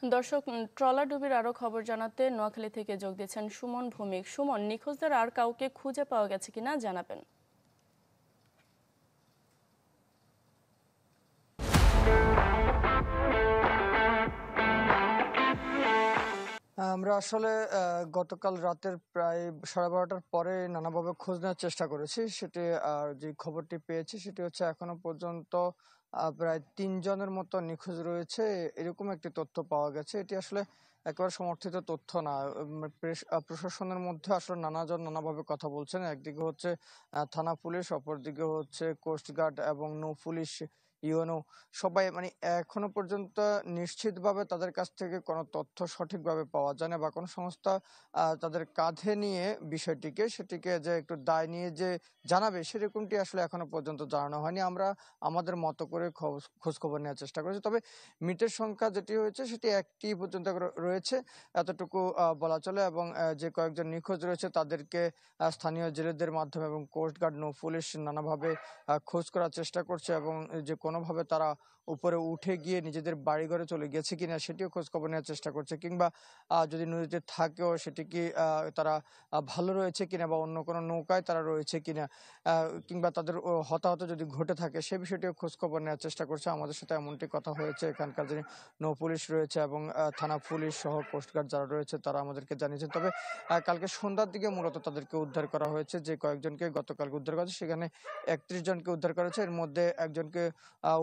দর্শক, ট্রলাডুবির আরো খবর জানাতে নোয়াখালী থেকে যোগ দিয়েছেন সুমন ভৌমিক। সুমন, নিখোঁজদের আর কাউকে খুঁজে পাওয়া গেছে কিনা জানাবেন। আমরা আসলে গতকাল রাতের প্রায় 12:30টার পরে নানাভাবে খোঁজ নেওয়ার চেষ্টা করেছি। সেটি যে খবরটি পেয়েছি সেটি হচ্ছে এখনো পর্যন্ত প্রায় ৩ জনের মতো নিখোঁজ রয়েছে, এরকম একটি তথ্য পাওয়া গেছে। এটি আসলে একেবারে সমর্থিত তথ্য না। প্রশাসনের মধ্যে আসলে নানাজন নানাভাবে কথা বলছেন। একদিকে হচ্ছে থানা পুলিশ, অপরদিকে হচ্ছে কোস্টগার্ড এবং নৌ পুলিশ, ইউএনও, সবাই মানে এখনো পর্যন্ত নিশ্চিতভাবে তাদের কাছ থেকে কোনো তথ্য সঠিকভাবে পাওয়া যায় না, বা কোনো সংস্থা তাদের কাঁধে নিয়ে সেটিকে যে একটু দায় নিয়ে যে জানাবে, সেরকমটি আসলে এখনো পর্যন্ত জানানো হয়নি। আমরা আমাদের মতো করে খোঁজ খবর নেওয়ার চেষ্টা করেছি। তবে মৃতের সংখ্যা যেটি হয়েছে সেটি একটি পর্যন্ত রয়েছে, এতটুকু বলা চলে। এবং যে কয়েকজন নিখোঁজ রয়েছে তাদেরকে স্থানীয় জেলেদের মাধ্যমে এবং কোস্টগার্ড, নৌ পুলিশ নানাভাবে খোঁজ করার চেষ্টা করছে, এবং যে কোনোভাবে তারা উপরে উঠে গিয়ে নিজেদের বাড়িঘরে চলে গেছে কিনা সেটিও খোঁজ খবর নেওয়ার চেষ্টা করছে, কিংবা যদি নদীতে থাকেও সেটি কি তারা ভালো রয়েছে কিনা, বা অন্য কোনো নৌকায় তারা রয়েছে কিনা, কিংবা তাদের হতাহত যদি ঘটে থাকে সে বিষয়টিও খোঁজ খবর নেওয়ার চেষ্টা করছে। আমাদের সাথে এমনটি কথা হয়েছে এখানকার যিনি নৌ পুলিশ রয়েছে এবং থানা পুলিশ সহ কোস্টগার্ড যারা রয়েছে তারা আমাদেরকে জানিয়েছেন। তবে কালকে সন্ধ্যার দিকে মূলত তাদেরকে উদ্ধার করা হয়েছে। যে কয়েকজনকে গতকালকে উদ্ধার করা হয়েছে সেখানে ৩১ জনকে উদ্ধার করা হয়েছে। এর মধ্যে একজনকে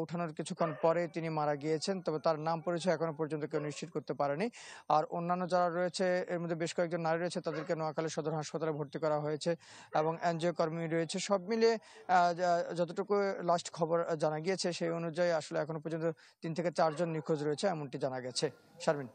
উঠানোর কিছুক্ষণ পরে তিনি মারা গিয়েছেন, তবে তার নাম পরিচয় এখনো পর্যন্ত কেউ নিশ্চিত করতে পারেনি। আর অন্যান্য যারা রয়েছে এর মধ্যে বেশ কয়েকজন নারী রয়েছে, তাদেরকে নোয়াখালী সদর হাসপাতালে ভর্তি করা হয়েছে এবং এনজিও কর্মী রয়েছে। সব মিলিয়ে যতটুকু লাস্ট খবর জানা গিয়েছে সেই অনুযায়ী আসলে এখনো পর্যন্ত ৩ থেকে ৪ জন নিখোঁজ রয়েছে এমনটি জানা গেছে। শারমিন।